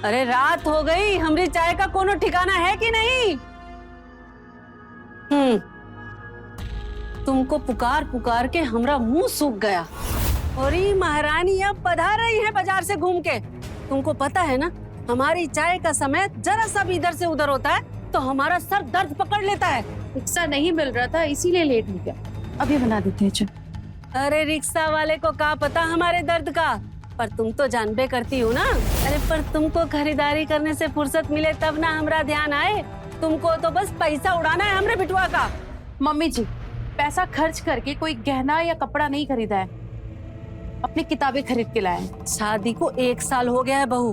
अरे रात हो गई, हमारी चाय का कोनो ठिकाना है कि नहीं? तुमको पुकार पुकार के हमरा मुंह सूख गया। और ये महारानी अब पधार रही है बाजार से घूम के। तुमको पता है ना, हमारी चाय का समय जरा सा भी इधर से उधर होता है तो हमारा सर दर्द पकड़ लेता है। रिक्शा नहीं मिल रहा था इसीलिए लेट हो गया। अभी बना देते हैं चाय। अरे रिक्शा वाले को क्या पता हमारे दर्द का, पर तुम तो जानबे करती हो ना। अरे पर तुमको खरीदारी करने से फुर्सत मिले तब ना हमरा ध्यान आए। तुमको तो बस पैसा उड़ाना है हमरे बिटुआ का। मम्मी जी, पैसा खर्च करके कोई गहना या कपड़ा नहीं खरीदा है, अपनी किताबें खरीद के लाए हैं। शादी को 1 साल हो गया है बहू।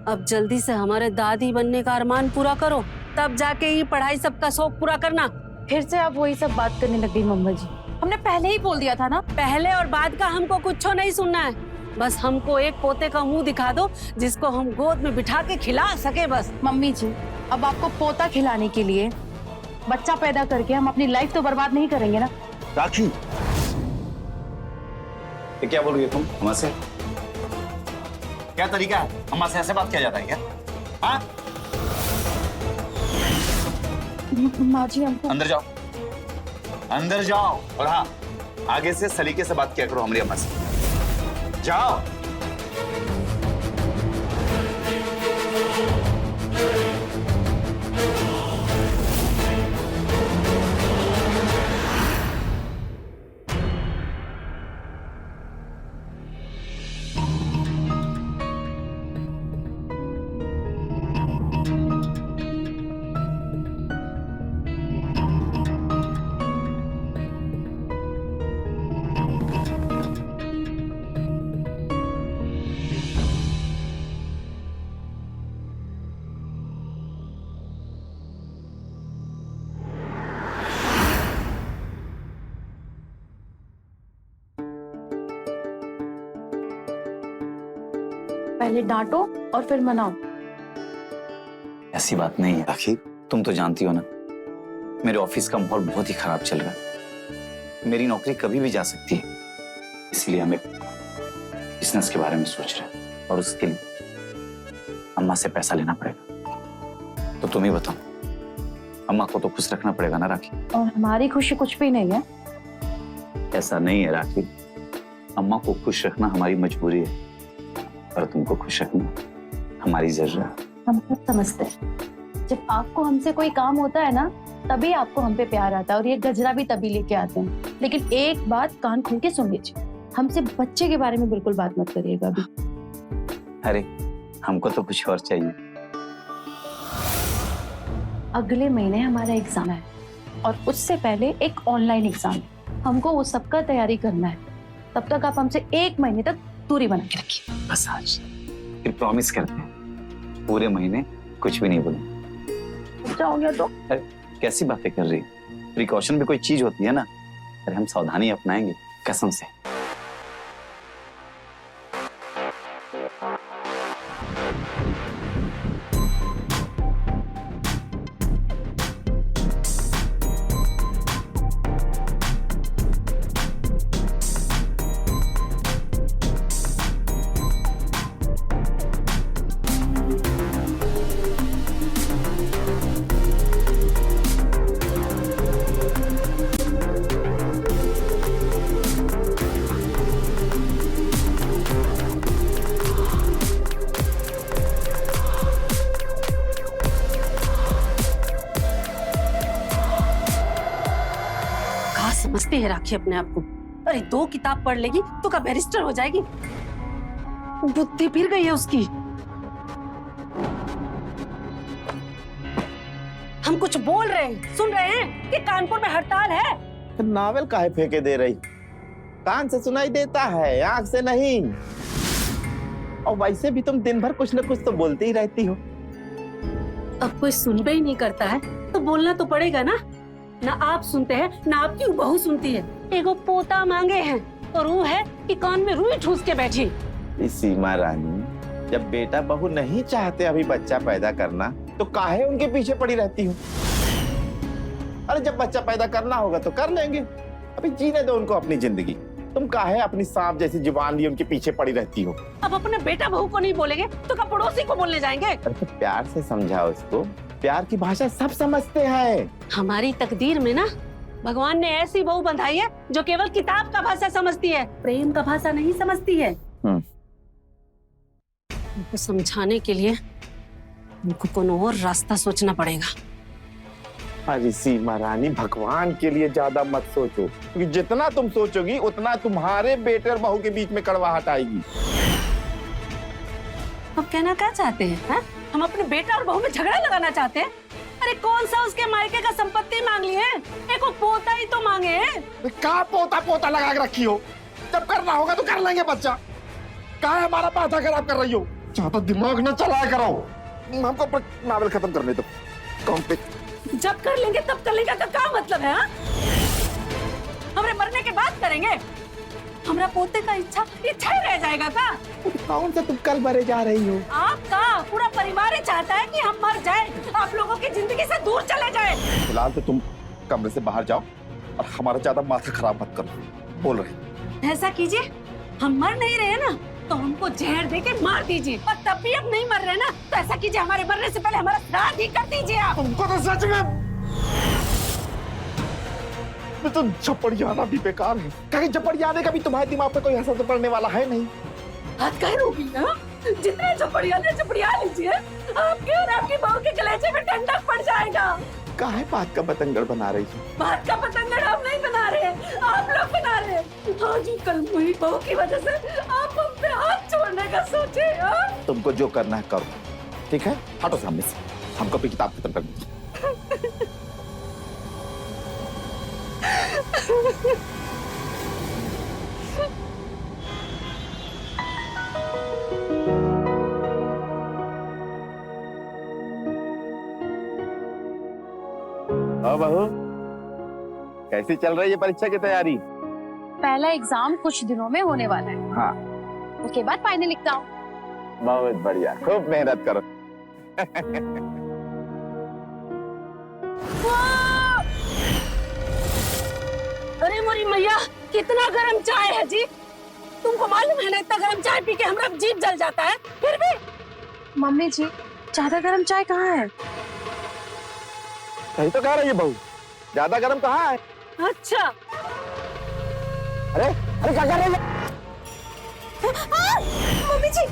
अब जल्दी से हमारे दादी बनने का अरमान पूरा करो, तब जाके ये पढ़ाई सबका शौक पूरा करना। फिर से आप वही सब बात करने लग गई मम्मा जी। हमने पहले ही बोल दिया था ना। पहले और बाद का हमको कुछ नहीं सुनना है। बस हमको एक पोते का मुंह दिखा दो जिसको हम गोद में बिठा के खिला सके बस। मम्मी जी, अब आपको पोता खिलाने के लिए बच्चा पैदा करके हम अपनी लाइफ तो बर्बाद नहीं करेंगे ना। राखी, ये क्या बोल रही है तुम अम्मा से? क्या तरीका है अम्मा से ऐसे बात किया जाता है क्या? हाँ? माँ जी हमको अंदर जाओ, अंदर जाओ। और हाँ, आगे से सलीके से बात किया करो हमारी अम्मा से। जाओ। पहले डांटो और फिर मनाओ। ऐसी बात नहीं है राखी, तुम तो जानती हो ना, मेरे ऑफिस का माहौल बहुत ही खराब चल रहा है। मेरी नौकरी कभी भी जा सकती है, इसलिए हम एक बिजनेस के बारे में सोच रहे हैं और उसके लिए अम्मा से पैसा लेना पड़ेगा। तो तुम ही बताओ, अम्मा को तो खुश रखना पड़ेगा ना राखी? और हमारी खुशी कुछ भी नहीं है। ऐसा नहीं है राखी, अम्मा को खुश रखना हमारी मजबूरी है और तुमको खुश रखना हमारी जरूरत है। हम सब समझते हैं, जब आपको हमसे कोई काम होता है ना, तभी आपको हम पे प्यार आता है और ये गजरा भी तभी लेके आते हैं। लेकिन एक बात कान खोल के सुन लीजिए, हमसे बच्चे के बारे में बिल्कुल बात मत करिएगा अभी। अरे हमको तो कुछ और चाहिए। अगले महीने हमारा एग्जाम है और उससे पहले एक ऑनलाइन एग्जाम है। हमको वो सबका तैयारी करना है। तब तक आप हमसे 1 महीने तक दूरी बना के रखिए। बस आज फिर प्रॉमिस करते हैं, पूरे महीने कुछ भी नहीं बोलेंगे। अच्छा हो गया तो? अरे कैसी बातें कर रही, प्रिकॉशन भी कोई चीज होती है ना। अरे हम सावधानी अपनाएंगे कसम से। समझती है राखी अपने आप को। अरे 2 किताब पढ़ लेगी तो क्या बैरिस्टर हो जाएगी? बुद्धि फिर गई है उसकी। हम कुछ बोल रहे हैं, सुन रहे हैं कि कानपुर में हड़ताल है। तो नावल काहे फेंके दे रही? कान से सुनाई देता है, आंख से नहीं। और वैसे भी तुम दिन भर कुछ न कुछ तो बोलती ही रहती हो। अब कोई सुनबे ही नहीं करता है तो बोलना तो पड़ेगा ना। ना आप सुनते हैं ना आपकी बहू सुनती है। एगो पोता मांगे हैं और वो है कि कान में रुई ठूस के बैठी। सीमा रानी, जब बेटा बहू नहीं चाहते अभी बच्चा पैदा करना तो काहे उनके पीछे पड़ी रहती हो? अरे जब बच्चा पैदा करना होगा तो कर लेंगे, अभी जीने दो उनको अपनी जिंदगी। तुम काहे अपनी सांप जैसी जुबान लिए उनके पीछे पड़ी रहती हो? अब अपने बेटा बहू को नहीं बोलेंगे तो क्या पड़ोसी को बोलने जाएंगे? अरे तो प्यार से समझाओ उसको, प्यार की भाषा सब समझते हैं। हमारी तकदीर में ना भगवान ने ऐसी बहू बंधाई है जो केवल किताब का भाषा समझती है, प्रेम का भाषा नहीं समझती है। उनको समझाने के लिए उनको कोई और रास्ता सोचना पड़ेगा। अरे सीमा रानी, भगवान के लिए ज्यादा मत सोचो, क्योंकि जितना तुम सोचोगी उतना तुम्हारे बेटे और बहू के बीच में कड़वाहट आएगी। अब कहना क्या चाहते हैं हा? हम अपने बेटा और बहू में झगड़ा लगाना चाहते हैं? अरे कौन सा उसके मायके का संपत्ति मांग लिए हैं? एक वो पोता ही तो मांगे हैं। कहाँ पोता पोता लगा के रखी हो? जब करना होगा तो कर लेंगे बच्चा। कहाँ हमारा माथा खराब कर रही हो? ज्यादा दिमाग न चलाया करो। हमको नावल खत्म करने दो। कौन पे? जब कर लेंगे तब कर लेंगे का क्या मतलब है? हमरे मरने के बाद करेंगे? हमरा पोते का इच्छा ही रह जाएगा का? कौन सा तुम कल मरे जा रही हो? आपका पूरा परिवार ही चाहता है कि हम मर जाएं, आप लोगों की जिंदगी से दूर चले जाएं। फिलहाल तो तुम कमरे से बाहर जाओ और हमारा ज्यादा माथा खराब मत करो। बोल रहे ऐसा कीजिए, हम मर नहीं रहे ना तो हमको जहर देके मार दीजिए, और तब भी अब नहीं मर रहे ना तो ऐसा कीजिए, हमारे मरने से पहले हमारा श्राद्ध ही कर दीजिए आप। तुमको तो सच में तो झपड़ियाना भी बेकार है। कहीं झपड़ियाने का भी तुम्हारे दिमाग पे कोई असर तो पड़ने वाला है नहीं। हाथ कहीं रोकी ना, जितने झपड़िया लीजिए, आपके और आपकी बहू के कलेजे में ठंडक पड़ जाएगा। काहे बात का बतंगड़ बना रही हो? बात का पतंगड़ हम नहीं बना रहे, आप लोग बना रहे। आज ही कल हुई बहू की वजह से आप हम पे हाथ छोड़ने का सोचे। तुमको जो करना है करो, ठीक है? हटो सामने से, हमको अपनी किताब खत्म करनी है। बहू, कैसी चल रही है परीक्षा की तैयारी? पहला एग्जाम कुछ दिनों में होने वाला है। हाँ, उसके बाद फाइनल एग्जाम। बहुत बढ़िया, खूब मेहनत करो। अरे मोरी मैया, कितना गर्म चाय है जी। तुमको मालूम है ना, इतना गर्म चाय पी के हमारा जीभ जल जाता है। फिर भी मम्मी जी, ज्यादा गर्म चाय कहाँ है? सही तो कह रही है बहू, ज्यादा गर्म कहाँ है? अच्छा, अरे अरे क्या कर रही है? मम्मी जी,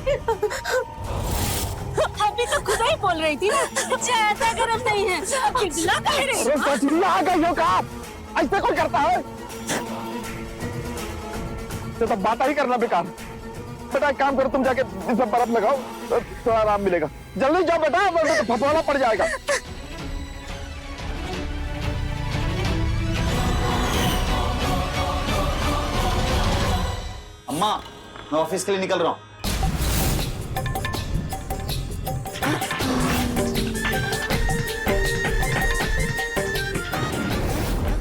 अभी तो खुद ही बोल रही थी ना ज्यादा गर्म नहीं है। पिघला कह रही अरे सच में आ गई हो का? ऐसे कोई करता है? तो बात ही करना बेकार। बेटा एक काम करो, तुम जाके इसमें बर्फ लगाओ तो थोड़ा आराम मिलेगा। जल्दी जाओ बेटा, वरना तो फफड़ाना पड़ जाएगा। अम्मा, मैं ऑफिस के लिए निकल रहा हूँ।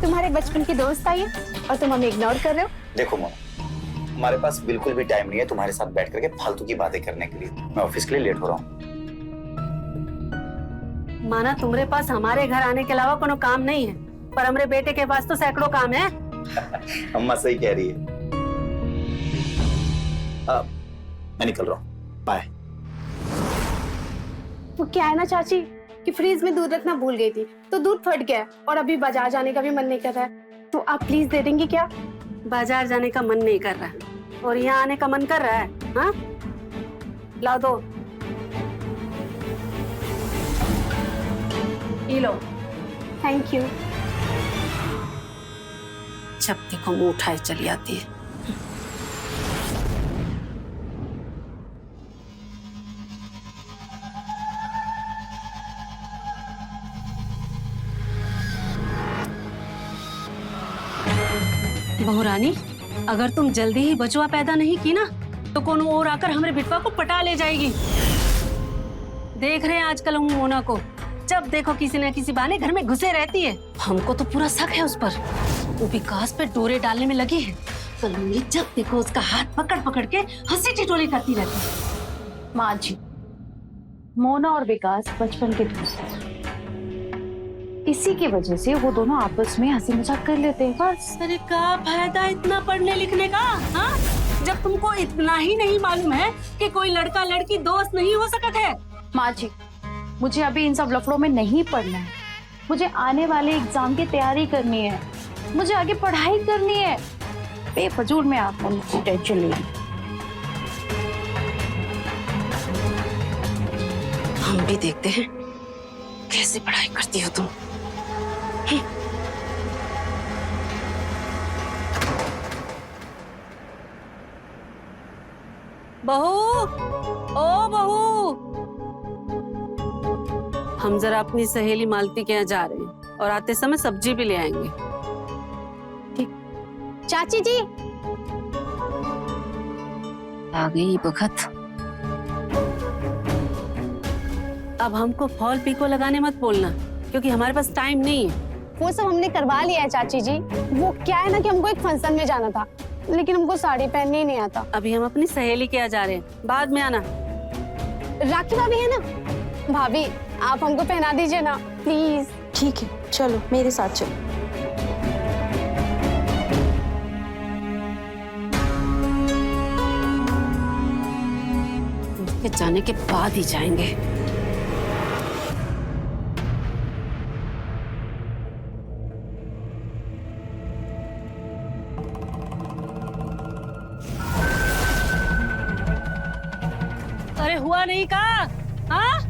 तुम्हारे बचपन की दोस्त आई है और तुम हमें इग्नोर कर रहे हो। देखो मोना, हमारे पास बिल्कुल भी टाइम नहीं है तुम्हारे साथ बैठ करके फालतू की बातें करने के लिए। मैं ऑफिस के लिए लेट हो रहा हूँ। माना तुम्हारे पास हमारे घर आने के अलावा कोनो काम नहीं है, पर हमारे बेटे के पास तो सैकड़ों काम है। अम्मा सही कह रही है। मैं निकल रहा हूँ, बाय। वो क्या है ना चाची कि फ्रीज में दूध रखना भूल गई थी तो दूध फट गया और अभी बाजार जाने का भी मन नहीं कर रहा है, तो आप प्लीज दे देंगे क्या? बाजार जाने का मन नहीं कर रहा है और यहाँ आने का मन कर रहा है। हाँ, लाओ दो, ये लो। Thank you. जब देखो मुंह उठाए चली आती है। बहू रानी, अगर तुम जल्दी ही बचवा पैदा नहीं की ना तो कौन और आकर हमारे बिटवा को पटा ले जाएगी। देख रहे हैं आजकल हम मोना को, जब देखो किसी न किसी बहाने घर में घुसे रहती है। हमको तो पूरा शक है उस पर, वो विकास पे डोरे डालने में लगी है। कल जब देखो उसका हाथ पकड़ पकड़ के हंसी ठिठोली करती रहती है। माँ जी, मोना और विकास बचपन के दोस्त हैं, इसी की वजह से वो दोनों आपस में हंसी मजाक कर लेते हैं बस। अरे क्या फायदा इतना पढ़ने लिखने का, हाँ? जब तुमको इतना ही नहीं मालूम है कि कोई लड़का लड़की दोस्त नहीं हो सकता है। माँ जी, मुझे अभी इन सब लफड़ों में नहीं पढ़ना है। मुझे आने वाले एग्जाम की तैयारी करनी है, मुझे आगे पढ़ाई करनी है। बेफजूल में आप मुझे टेंशन ले रही। हम भी देखते हैं कैसे पढ़ाई करती हो तुम। बहू, ओ बहू, हम जरा अपनी सहेली मालती के यहाँ जा रहे हैं और आते समय सब्जी भी ले आएंगे। चाची जी, आ गई बखत। अब हमको फॉल पीको लगाने मत बोलना, क्योंकि हमारे पास टाइम नहीं है। वो सब हमने करवा लिया है चाची जी। वो क्या है ना कि हमको एक फंक्शन में जाना था, लेकिन हमको साड़ी पहनने ही नहीं आता। अभी हम अपनी सहेली के यहाँ जा रहे हैं, बाद में आना। राखी भाभी है ना, भाभी आप हमको पहना दीजिए ना प्लीज। ठीक है, चलो मेरे साथ चलो। उसके जाने के बाद ही जाएंगे। अरे हुआ नहीं का, हाँ?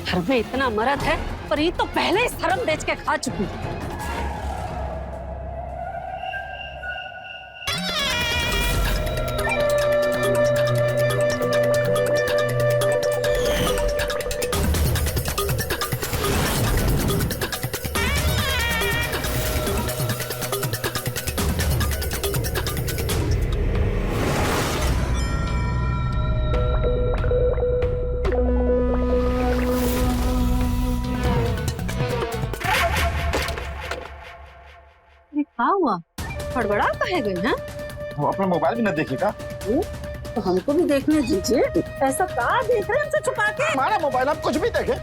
घर में इतना मर्द है और ये तो पहले ही शर्म बेच के खा चुकी है। क्या हुआ? हड़बड़ा काहे गए हैं? वो अपना मोबाइल भी न देखेगा। तो हमको भी देखने दीजिए। ऐसा क्या देख रहे हैं हमसे छुपा के? हमारा मोबाइल आप कुछ भी देखे,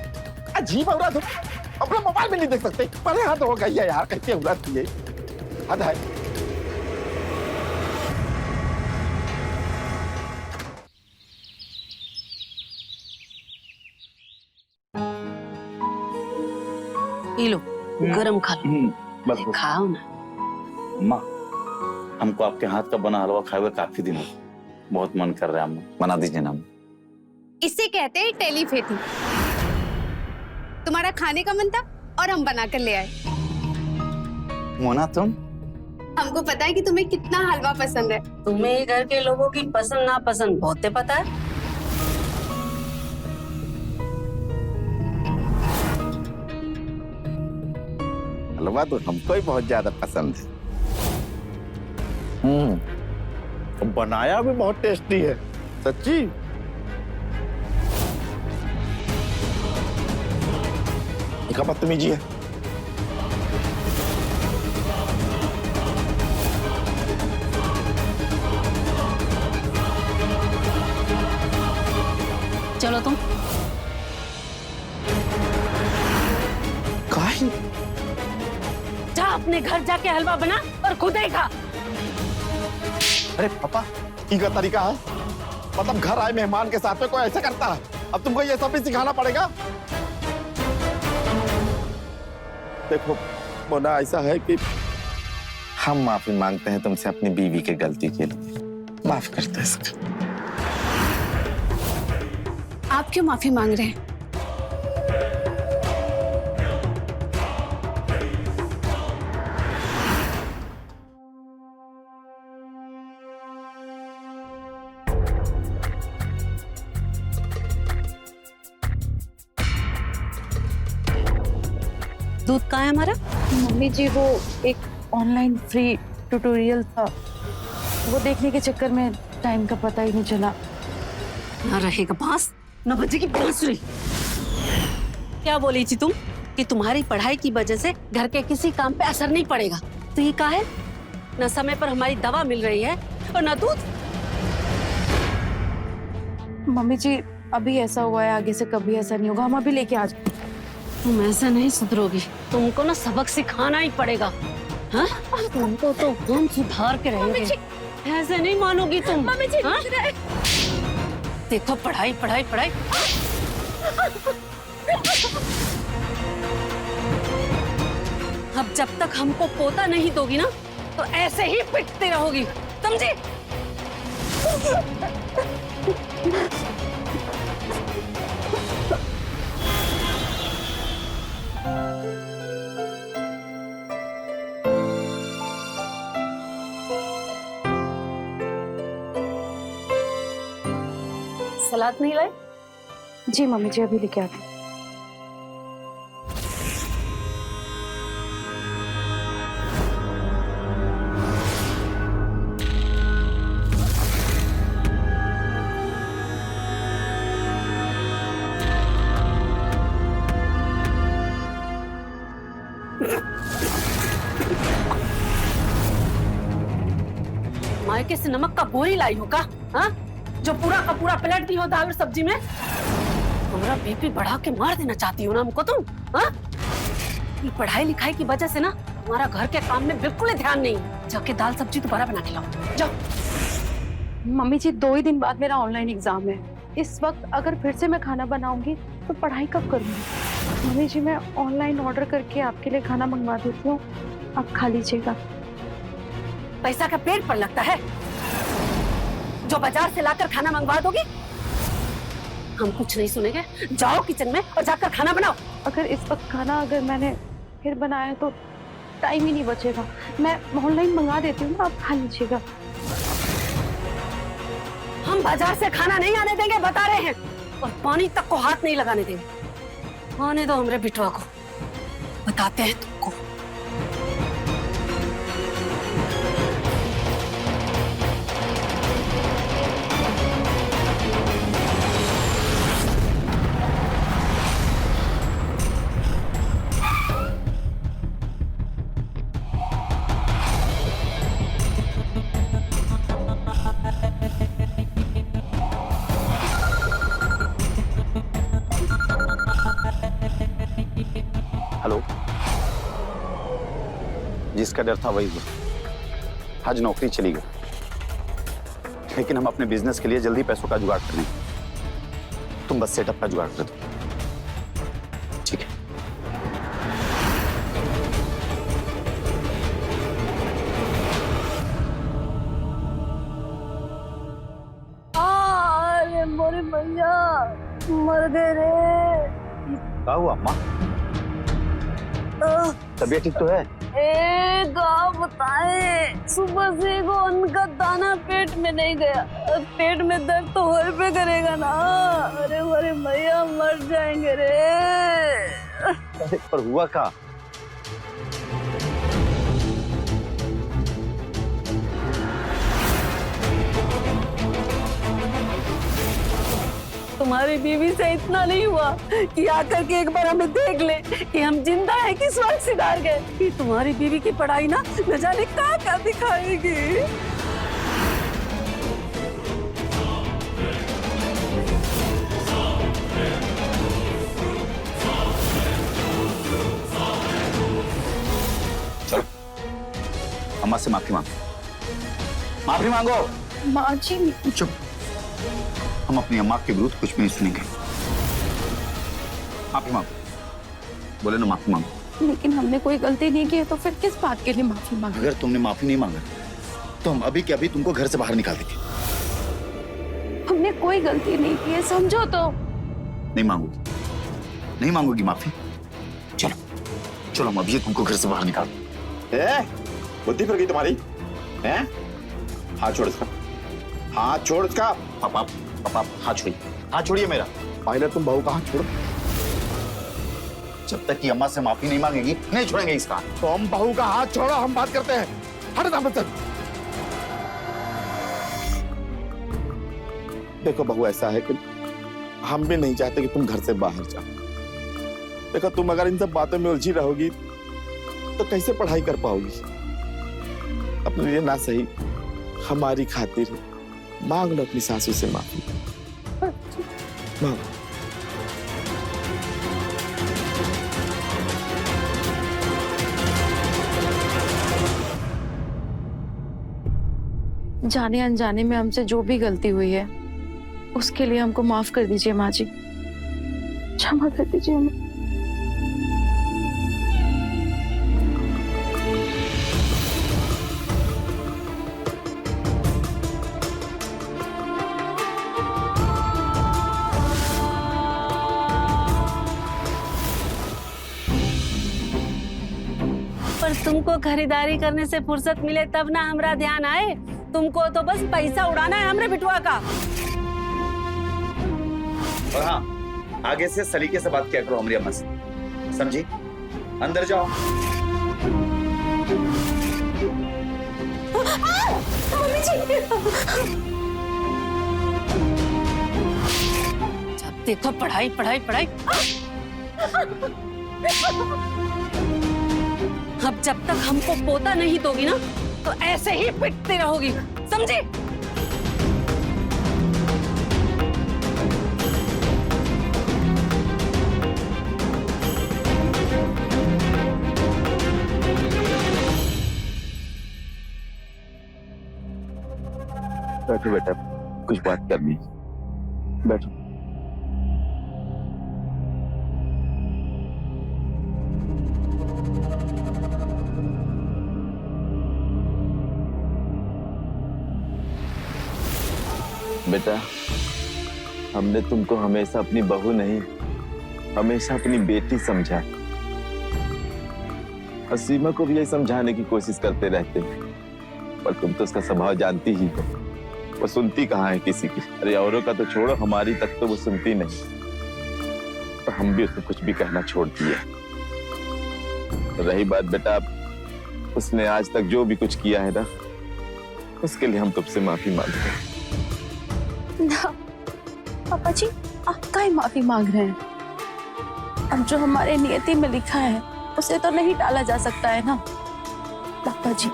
अजीब औरत हो। अपना मोबाइल भी नहीं देख सकते। परे हाथ हो गई है यार, कैसे औरत थी ये, हद है। ये लो, गरम खा लो। बस बस। खाओ ना। माँ, हमको आपके हाथ का बना हलवा खाए हुए काफी दिन हो, बहुत मन कर रहा है। अम्मा बना दीजिए ना। इसे कहते हैं टेलीफेटी। तुम्हारा खाने का मन था और हम बना कर ले आए। मोना तुम? हमको पता है कि तुम्हें कितना हलवा पसंद है। तुम्हें ही घर के लोगों की पसंद ना पसंद बहुत पता है। हलवा तो हमको ही बहुत ज्यादा पसंद है। बनाया भी बहुत टेस्टी है, सच्ची। क्या बदतमीजी है। चलो तुम। काहे? जा अपने घर जाके हलवा बना और खुद ही खा। अरे पापा, ये का तरीका है? मतलब घर आए मेहमान के साथ में कोई ऐसे करता है? अब तुमको ये सब भी सिखाना पड़ेगा। देखो मोना, ऐसा है कि हम माफी मांगते हैं तुमसे अपनी बीवी की गलती के लिए। माफ कर दो इसको। आप क्यों माफी मांग रहे हैं? दूध कहाँ है हमारा? मम्मी जी, वो एक ऑनलाइन फ्री ट्यूटोरियल था, वो देखने के चक्कर में टाइम का पता ही नहीं चला। ना रहेगा बांस, न बजेगी बांसुरी। क्या बोली थी तुम कि तुम्हारी पढ़ाई की वजह से घर के किसी काम पे असर नहीं पड़ेगा? तो ये कहा है, न समय पर हमारी दवा मिल रही है और न दूध। मम्मी जी अभी ऐसा हुआ है, आगे से कभी ऐसा नहीं होगा, हम अभी लेके आ जाएंगे। तुम ऐसे नहीं सुधरोगी, तुमको ना सबक सिखाना ही पड़ेगा। हाँ? तुमको तो हम सुधार के रहेंगे, ऐसे नहीं मानोगी तुम। मम्मी जी हाँ? देखो पढ़ाई पढ़ाई पढ़ाई। अब जब तक हमको पोता नहीं दोगी ना तो ऐसे ही पिटती रहोगी, समझी? सलाद नहीं लाए? जी मम्मी जी अभी लेके आती हूँ। मायके से नमक का गोली लाई हो का? हाँ? जो पूरा का पूरा पलट दी हो दाल और सब्जी में। हमारा बीपी बढ़ा के मार देना चाहती हो ना हमको तुम? हाँ? ये पढ़ाई लिखाई की वजह से ना हमारा घर के काम में बिल्कुल ही ध्यान नहीं है। जाके दाल सब्जी दोबारा बना के लाओ, जाओ। मम्मी जी 2 ही दिन बाद मेरा ऑनलाइन एग्जाम है, इस वक्त अगर फिर से मैं खाना बनाऊंगी तो पढ़ाई कब करूंगी? मम्मी जी मैं ऑनलाइन ऑर्डर करके आपके लिए खाना मंगवा देती हूँ, आप खा लीजिएगा। पैसा का पेट पर लगता है जो बाजार से लाकर खाना मंगवा दोगी? हम कुछ नहीं सुनेंगे, जाओ किचन में और जाकर खाना बनाओ। अगर इस वक्त खाना अगर मैंने फिर बनाया तो टाइम ही नहीं बचेगा, मैं ऑनलाइन मंगा देती हूँ ना, आप खा लीजिएगा। हम बाजार से खाना नहीं आने देंगे, बता रहे हैं, और पानी तक को हाथ नहीं लगाने देंगे। आने दो हमरे बिटवा को, बताते हैं तुमको। हेलो, जिसका डर था वही हुआ। आज नौकरी चली गई, लेकिन हम अपने बिजनेस के लिए जल्दी पैसों का जुगाड़ कर लेंगे। तुम बस सेटअप का जुगाड़ कर दो, ठीक है? अरे मोरे भैया मर गए रे। क्या हुआ अम्मा? तबीयत ठीक तो है? बताए, सुबह से एगो अन्न का दाना पेट में नहीं गया, पेट में दर्द तो होए पे करेगा ना। अरे मोरे भैया मर जाएंगे रे। अरे पर हुआ क्या? तुम्हारी बीवी से इतना नहीं हुआ कि आकर के एक बार हमें देख ले कि हम जिंदा हैं कि स्वर्ग सिधार गए। कि तुम्हारी बीवी की पढ़ाई ना न जाने क्या दिखाएगी। चलो अम्मा से माफी मांगो, माफी मांगो। माँ जी चुप, हम अपनी अम्मा के विरुद्ध कुछ भी नहीं सुनेंगे। माफी मांगो, बोले ना माफी मांगो। लेकिन हमने कोई गलती नहीं की है तो फिर किस बात के लिए माफी मांगे? अगर तुमने माफी नहीं मांगा तो हम अभी के अभी तुमको घर से बाहर निकाल देंगे। हमने कोई गलती नहीं की है, समझो तो। नहीं मांगोगी, नहीं मांगोगी माफी? चलो चलो, हम अभी तुमको घर से बाहर निकाल दें। बुद्धि फिर गई तुम्हारी? हैं? हाथ छोड़ इसका, हाथ छोड़ इसका। पापा पापा हाथ छोड़िए, हाथ छोड़िए मेरा। पहले तुम बहू का हाथ छोड़ो। जब तक कि अम्मा से माफी नहीं मांगेगी नहीं छोड़ेंगे इसका। तुम बहू का हाथ छोड़ो, हम बात करते हैं। हट जा बच्चा। देखो बहू, ऐसा है कि हम भी नहीं चाहते कि तुम घर से बाहर जाओ। देखो, तुम अगर इन सब बातों में उलझी रहोगी तो कैसे पढ़ाई कर पाओगी? अपने लिए ना सही, हमारी खातिर मांग लो अपनी सासू से माफी। मांगो। जाने अनजाने में हमसे जो भी गलती हुई है उसके लिए हमको माफ कर दीजिए माँ जी, क्षमा कर दीजिए हमें। पर तुमको खरीदारी करने से फुर्सत मिले तब ना हमरा ध्यान आए। तुमको तो बस पैसा उड़ाना है हमरे बिटुआ का। और हाँ, आगे से सलीके से बात किया करो हमारी अम्मा से, समझी? अंदर जाओ। मम्मी जी, जब देखो पढ़ाई पढ़ाई पढ़ाई। अब जब तक हमको पोता नहीं दोगी ना तो ऐसे ही पिटती रहोगी, समझे? बैठो बेटा, कुछ बात करनी। बैठो। बेटा, हमने तुमको हमेशा अपनी बहू नहीं, हमेशा अपनी बेटी समझा। और सीमा को भी यही समझाने की कोशिश करते रहते हैं, पर तुम तो उसका स्वभाव जानती ही हो। वो सुनती कहाँ है किसी की। अरे औरों का तो छोड़ो, हमारी तक तो वो सुनती नहीं। तो हम भी उसको कुछ भी कहना छोड़ दिए। तो रही बात बेटा, उसने आज तक जो भी कुछ किया है ना, उसके लिए हम तुमसे माफी मांगते हैं। ना पापा जी, आप काहे माफी मांग रहे हैं? अब जो हमारे नियति में लिखा है उसे तो नहीं टाला जा सकता है ना। पापा जी,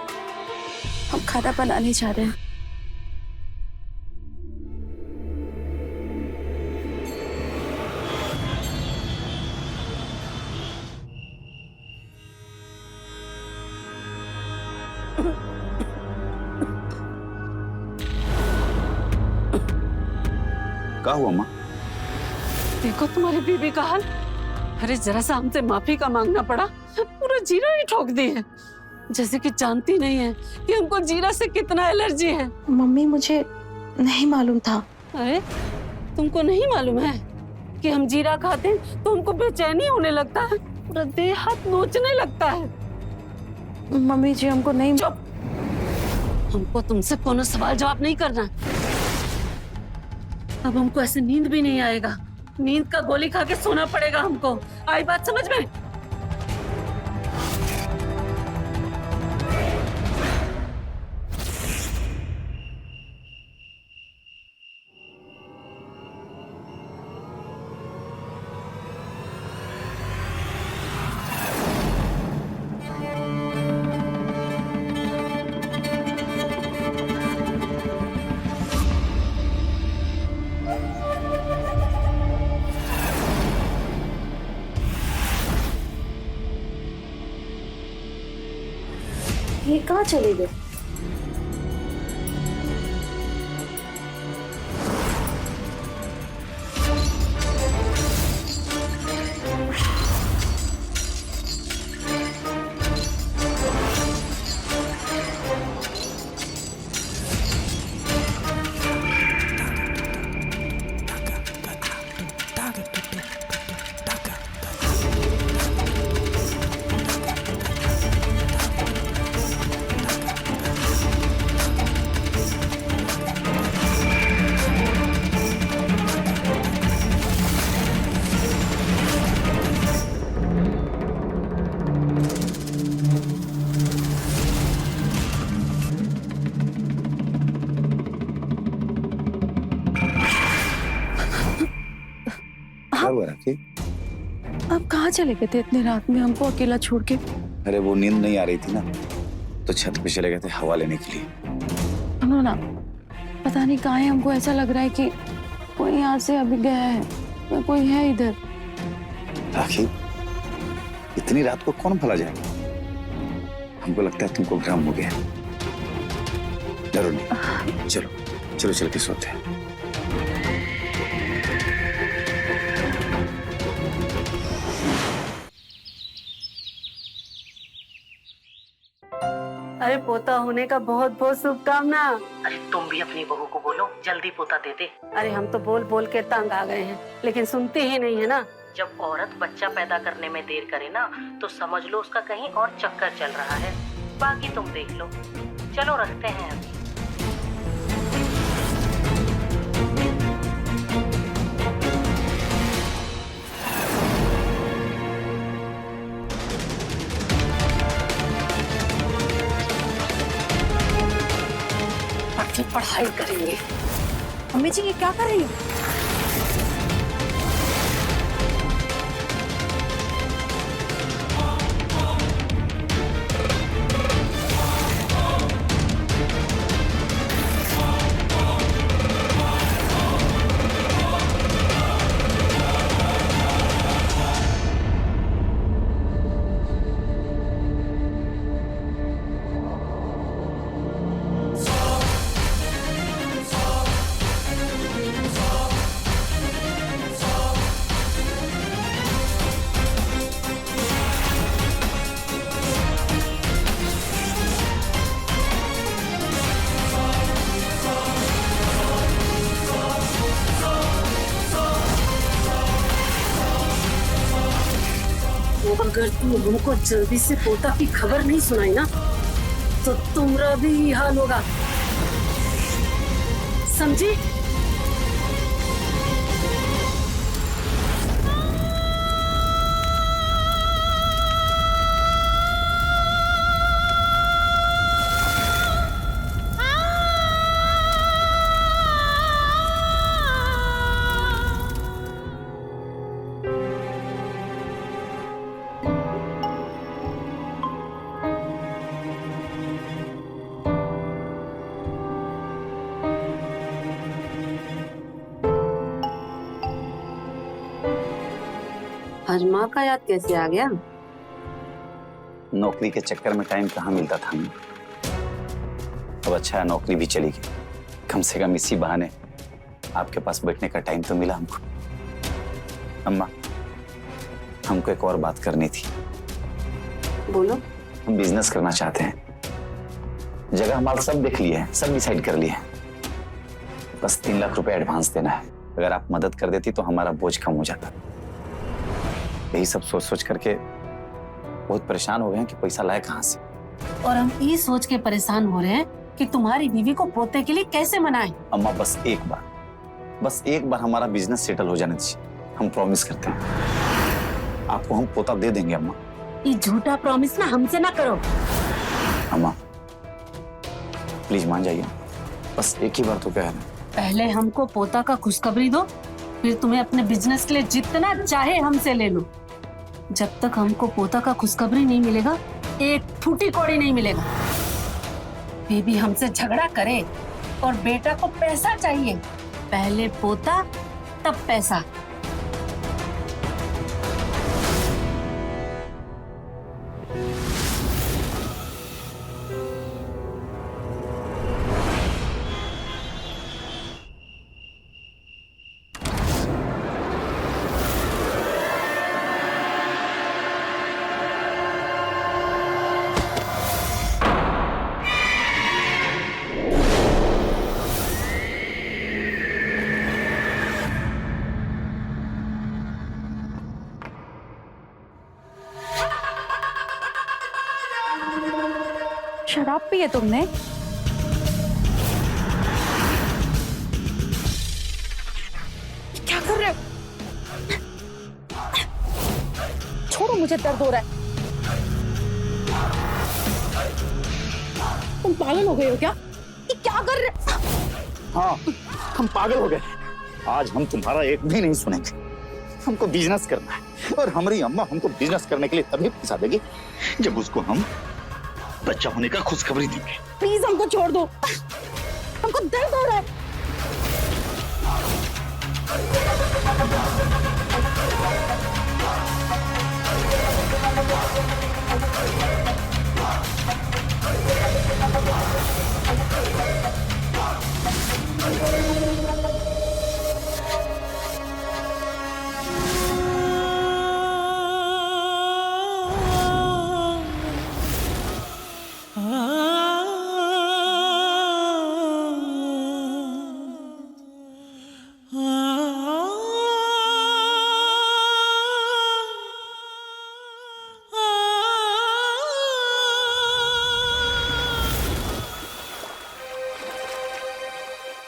हम खाना बनाने जा रहे हैं। क्या हुआ माँ? देखो तुम्हारी बीबी का हाल। अरे जरा सा हमसे माफी का मांगना पड़ा, पूरा जीरा ही ठोक दी है। जैसे कि जानती नहीं है कि हमको जीरा से कितना एलर्जी है। मम्मी, मुझे नहीं मालूम था। अरे तुमको नहीं मालूम है कि हम जीरा खाते हैं तो हमको बेचैनी होने लगता है, पूरा देह हाथ नोचने लगता है। मम्मी जी, हमको नहीं। चुप! हमको तुमसे कोनो सवाल जवाब नहीं करना। अब हमको ऐसे नींद भी नहीं आएगा। नींद का गोली खा के सोना पड़ेगा हमको। आई बात समझ में? ये कहाँ चले गए? क्या हुआ राखी? आप कहाँ चले गए थे इतनी रात में हमको अकेला छोड़ के? अरे वो नींद नहीं आ रही थी ना, तो छत पे चले गए थे हवा लेने के लिए। सुनो ना, पता नहीं कहाँ है, हमको ऐसा लग रहा है कि कोई यहाँ से अभी गया है या कोई है इधर। राखी, इतनी रात को कौन भला जाएगा? हमको लगता है तुमको भ्रम हो गया। डरो नहीं, चलो चलो चल के सोते हैं। अरे पोता होने का बहुत बहुत शुभकामना। अरे तुम भी अपनी बहू को बोलो जल्दी पोता दे दे। अरे हम तो बोल बोल के तंग आ गए हैं, लेकिन सुनती ही नहीं है ना। जब औरत बच्चा पैदा करने में देर करे ना, तो समझ लो उसका कहीं और चक्कर चल रहा है। बाकी तुम देख लो। चलो रखते हैं अभी। बाकी पढ़ाई करेंगे। अम्मी जी ये क्या कर रही हो? अगर तुम हमको जल्दी से पोता की खबर नहीं सुनाई ना, तो तुम्हारा भी यही हाल होगा, समझी? आज माँ का याद कैसे आ गया? नौकरी के चक्कर में टाइम कहाँ मिलता था हमें। अब अच्छा है नौकरी भी चली गई, कम से कम इसी बहाने आपके पास बैठने का टाइम तो मिला हमको। अम्मा, हमको एक और बात करनी थी। बोलो। हम बिजनेस करना चाहते हैं। जगह हमारा सब देख लिए हैं, सब डिसाइड कर लिए हैं। बस 3 लाख रुपए एडवांस देना है। अगर आप मदद कर देती तो हमारा बोझ कम हो जाता। यही सब सोच सोच करके बहुत परेशान हो गए हैं कि पैसा लाए कहाँ से। और हम ये सोच के परेशान हो रहे हैं कि तुम्हारी बीवी को पोते के लिए कैसे मनाएं। अम्मा बस एक बार हमारा बिजनेस सेटल हो जाने दीजिए। हम प्रॉमिस करते हैं आपको हम पोता दे देंगे। अम्मा ये झूठा प्रॉमिस ना हमसे ना करो। अम्मा प्लीज मान जाइए, बस एक ही बार तो कह रहे हैं। पहले हमको पोता का खुशखबरी दो, फिर तुम्हें अपने बिजनेस के लिए जितना चाहे हमसे ले लो। जब तक हमको पोता का खुशखबरी नहीं मिलेगा, एक फूटी कौड़ी नहीं मिलेगा। बीबी हमसे झगड़ा करे और बेटा को पैसा चाहिए, पहले पोता तब पैसा। शराब पी है तुमने? क्या कर रहे हो? छोड़ो, मुझे दर्द हो रहा है। तुम पागल हो गए हो क्या? ये क्या कर रहे? हाँ, हम पागल हो गए। आज हम तुम्हारा एक भी नहीं सुनेंगे। हमको बिजनेस करना है और हमारी अम्मा हमको बिजनेस करने के लिए तभी पैसा देगी जब उसको हम बच्चा होने का खुशखबरी देंगे। प्लीज हमको छोड़ दो, हमको दर्द हो रहा है।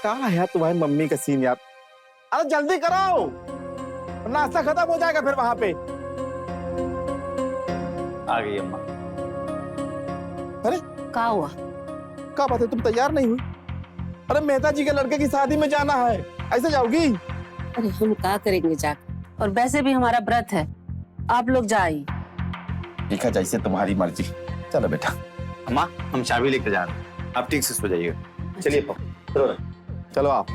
कहाँ है तुम्हारी मम्मी का सीन यार? अरे जल्दी कराओ, नाश्ता खत्म हो जाएगा फिर वहां पे। आ गई अम्मा। क्या हुआ? क्या बात है, तुम तैयार नहीं हुई? अरे मेहता जी के लड़के की शादी में जाना है, ऐसे जाओगी? अरे हम क्या करेंगे जाकर, और वैसे भी हमारा व्रत है, आप लोग जाइए। ठीक है, जैसे तुम्हारी मर्जी। चलो बेटा। अम्मा हम चाबी लेकर जा रहे हैं, आप ठीक से सो जाइएगा। चलिए चलो चलो आप।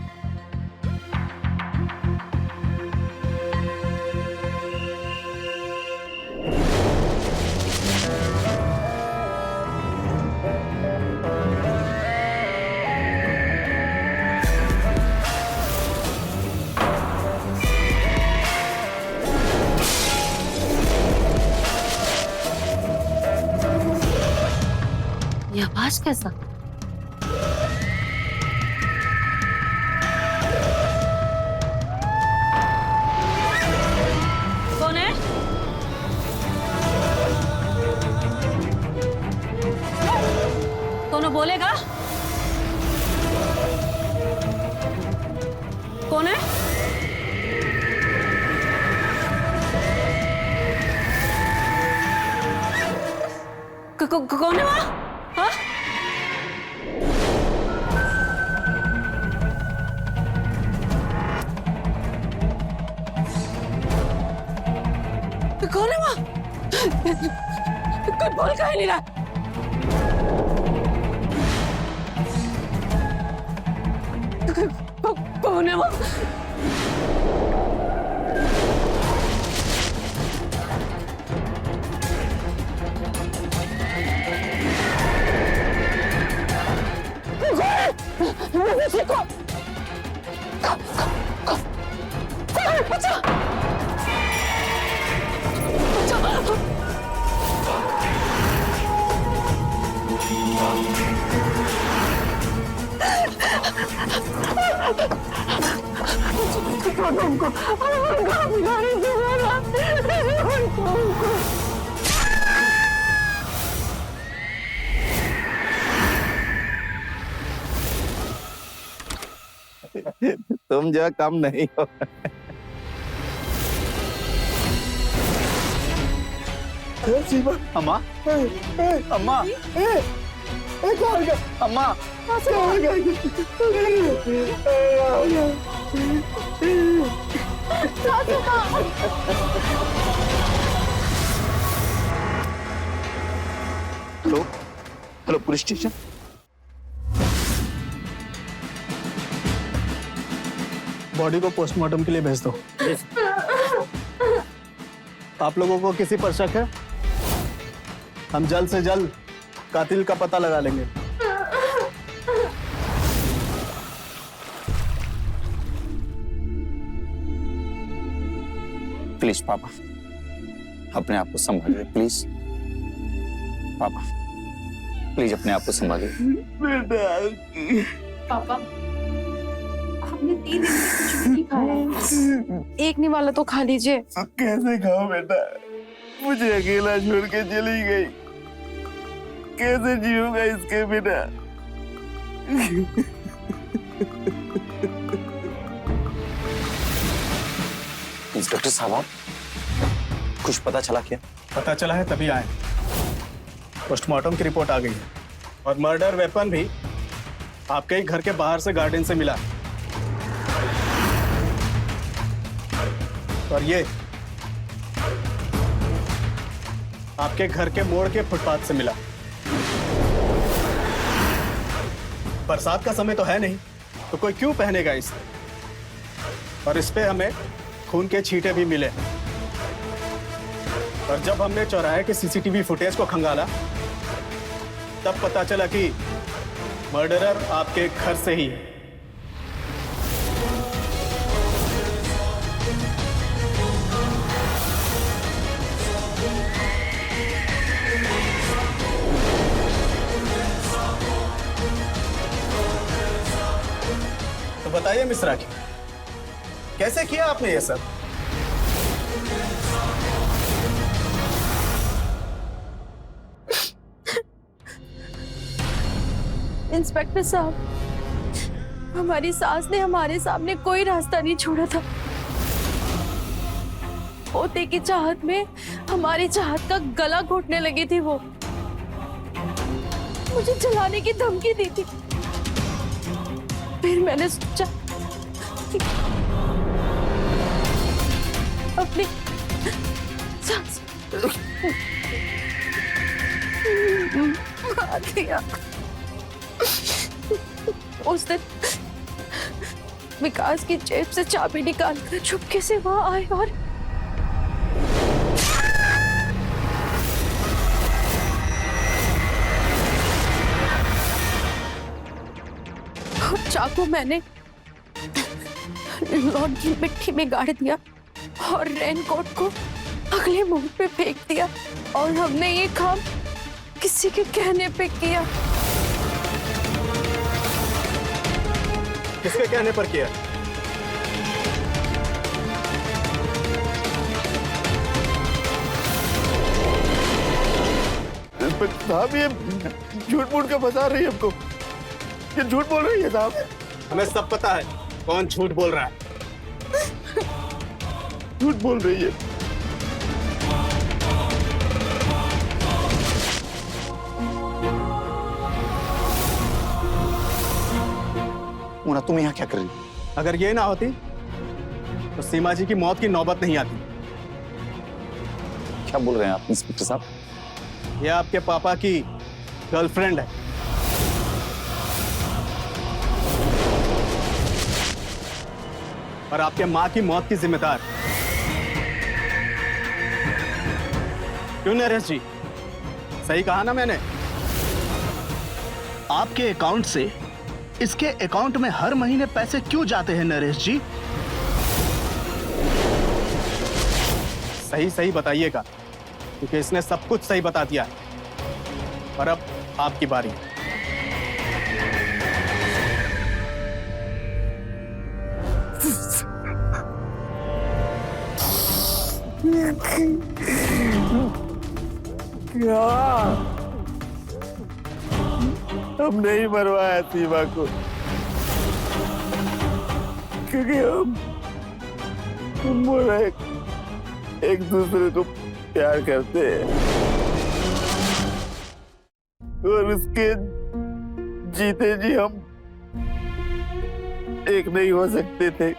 ये आवाज कैसा? कौन है? कौन बोलेगा? कौन है? कौन है वहाँ? हाँ? कौन है वहाँ? कोई बोल का ही नहीं रहा। कौन है वहाँ? तुम जो कम नहीं हो। अम्मा अम्मा अम्मा hello hello, police station. Body को पोस्टमार्टम के लिए भेज दो। आप लोगों को किसी पर शक है? हम जल्द से जल्द कातिल का पता लगा लेंगे। प्लीज पापा, अपने आप को संभालिए प्लीज। पापा प्लीज अपने आप को संभालिए। पापा आपने 3 दिन से कुछ नहीं खाया है। एक निवाला तो खा लीजिए। कैसे खाओ बेटा, मुझे अकेला छोड़ के चली गई, कैसे जीऊंगा इसके बिना? इंस्पेक्टर साहब, आप कुछ पता चला क्या? पता चला है तभी आए। पोस्टमार्टम की रिपोर्ट आ गई है और मर्डर वेपन भी आपके ही घर के बाहर से गार्डन से मिला। और ये आपके घर के मोड़ के फुटपाथ से मिला। बरसात का समय तो है नहीं, तो कोई क्यों पहनेगा इसे? और इस पे हमें खून के छींटे भी मिले। और जब हमने चौराहे के सीसीटीवी फुटेज को खंगाला, तब पता चला कि मर्डरर आपके घर से ही है। तो बताइए मिस राखी, कैसे किया आपने ये सब? इंस्पेक्टर साहब, हमारी सास ने हमारे सामने कोई रास्ता नहीं छोड़ा था। पोते की चाहत में हमारी चाहत का गला घोटने लगी थी। वो मुझे जलाने की धमकी दी थी। फिर मैंने सोचा कि अपनी सास मार दिया। उस दिन विकास की जेब से चाबी निकालकर चुपके से वहां आए और चाकू मैंने लॉन की मिट्टी में गाड़ दिया और रेनकोट को अगले मोड़ पे फेंक दिया। और हमने ये काम किसी के कहने पे किया। किसके कहने पर किया? साहब ये झूठ मूठ का फंसा रही है हमको। ये झूठ बोल रही है साहब। हमें सब पता है कौन झूठ बोल रहा है। झूठ बोल रही है। मोना, तुम यहाँ क्या कर रही हो? अगर ये ना होती तो सीमा जी की मौत की नौबत नहीं आती। क्या बोल रहे हैं आप इंस्पेक्टर साहब? ये आपके पापा की गर्लफ्रेंड है। और आपके माँ की मौत की जिम्मेदार। क्यों नरेश जी, सही कहा ना मैंने? आपके अकाउंट से इसके अकाउंट में हर महीने पैसे क्यों जाते हैं नरेश जी? सही सही बताइएगा, क्योंकि इसने सब कुछ सही बता दिया है। और अब आपकी बारी। क्या? हम नहीं मरवाया सीमा को, क्योंकि हम और एक दूसरे को प्यार करते हैं और उसके जीते जी हम एक नहीं हो सकते थे।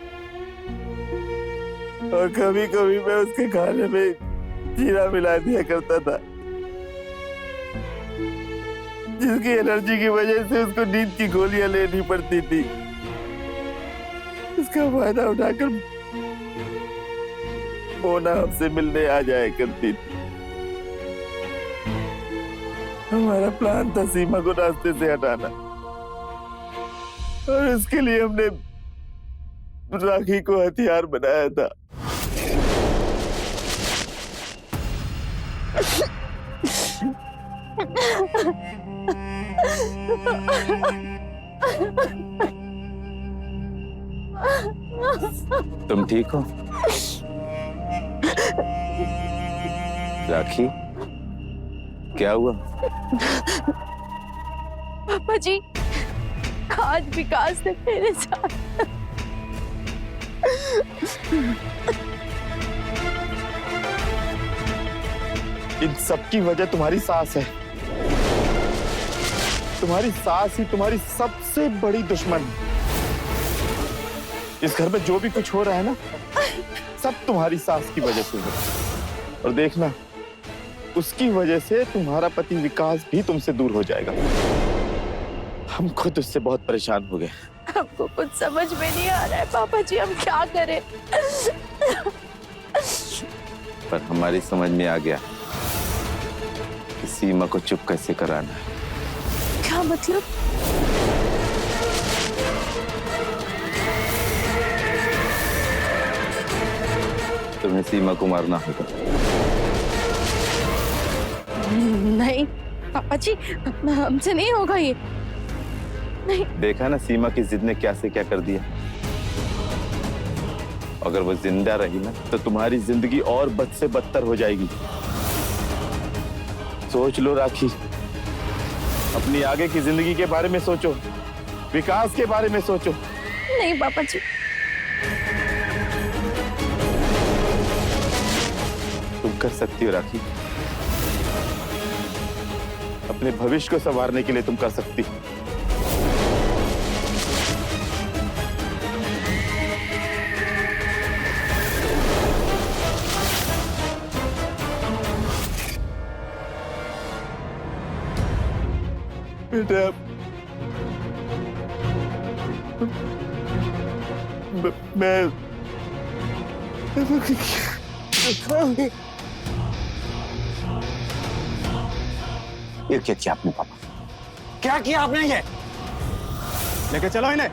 और कभी कभी मैं उसके खाने में जीरा मिला दिया करता था, जिसकी एलर्जी की वजह से उसको नींद की गोलियां लेनी पड़ती थी। इसका फायदा उठाकर मोना हमसे मिलने आ जाया करती थी। हमारा प्लान था सीमा को रास्ते से हटाना, और इसके लिए हमने राखी को हथियार बनाया था। तुम ठीक हो राखी? क्या हुआ? पापा जी, आज विकास ने मेरे साथ इन सबकी वजह तुम्हारी सास है। तुम्हारी सास ही तुम्हारी सबसे बड़ी दुश्मन है। इस घर में जो भी कुछ हो रहा है ना, सब तुम्हारी सास की वजह से है। और देखना, उसकी वजह से तुम्हारा पति विकास भी तुमसे दूर हो जाएगा। हम खुद उससे बहुत परेशान हो गए। हमको कुछ समझ में नहीं आ रहा है पापा जी, हम क्या करें? पर हमारी समझ में आ गया कि सीमा को चुप कैसे कराना है। क्या मतलब? तुम्हें सीमा को मारना होगा। नहीं पापा जी, हमसे नहीं होगा ये। नहीं। देखा ना सीमा की जिद ने क्या से क्या कर दिया। अगर वो जिंदा रही ना तो तुम्हारी जिंदगी और बद से बदतर हो जाएगी। सोच लो राखी, अपनी आगे की जिंदगी के बारे में सोचो, विकास के बारे में सोचो। नहीं पापा जी। तुम कर सकती हो राखी, अपने भविष्य को संवारने के लिए तुम कर सकती हो। बेटा, मैं ये क्या किया आपने पापा? क्या किया आपने ये? लेके चलो इन्हें।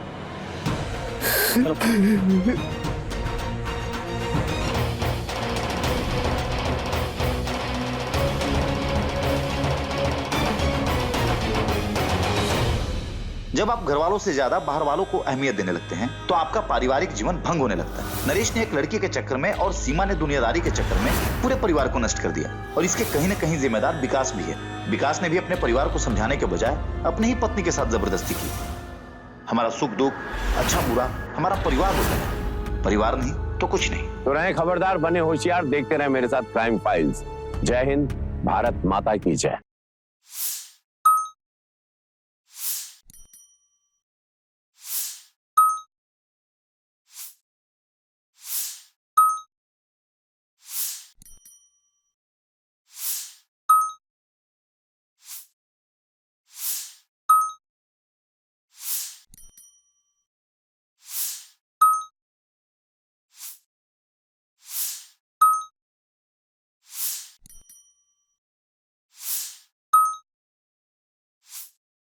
जब आप घर वालों से ज्यादा बाहर वालों को अहमियत देने लगते हैं तो आपका पारिवारिक जीवन भंग होने लगता है। नरेश ने एक लड़की के चक्कर में और सीमा ने दुनियादारी के चक्कर में पूरे परिवार को नष्ट कर दिया और इसके कहीं न कहीं जिम्मेदार विकास भी है। विकास ने भी अपने परिवार को समझाने के बजाय अपनी ही पत्नी के साथ जबरदस्ती की। हमारा सुख दुख, अच्छा बुरा हमारा परिवार होता है, परिवार नहीं तो कुछ नहीं। तो रहे खबरदार, बने होशियार, देखते रहे मेरे साथ क्राइम फाइल्स। जय हिंद, भारत माता की जय।